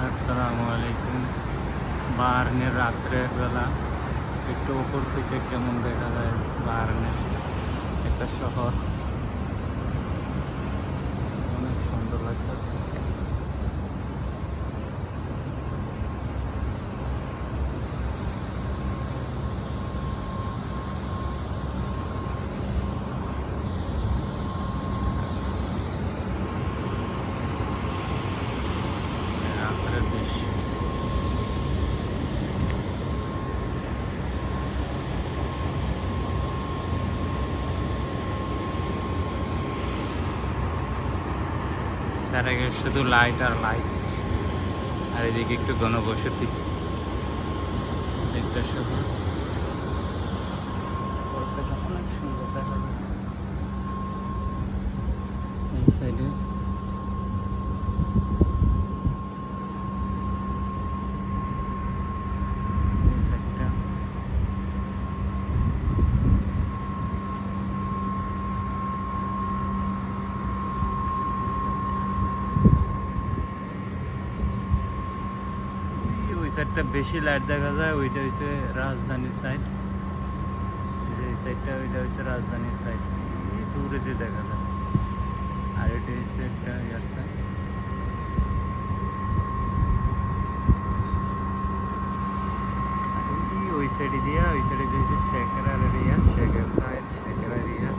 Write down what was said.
আসসালামু আলাইকুম। বাহারানের রাত্রের বেলা একটু উপর থেকে কেমন দেখা যায় বাহারানের একটা শহর, অনেক সুন্দর লাগতেছে। রাত্রের দৃশ্য চারিদিকে শুধু লাইট আর লাইট, আর এদিকে একটু ঘনবসতি। একটা শহর অনেক সুন্দর দেখা যায়। এই সাইডে ওই সাইডটা বেশি লাইট দেখা যায়, ওইটা হচ্ছে রাজধানীর সাইড। এই সাইডটা ওইটা হচ্ছে রাজধানীর সাইড, দূরে যে দেখা যায়। আর এটা হচ্ছে একটা ইয়ার সাইড। ওই সাইডে দিয়া হচ্ছে শেখের এরিয়া, শেখের সাইড, শেখের এরিয়া।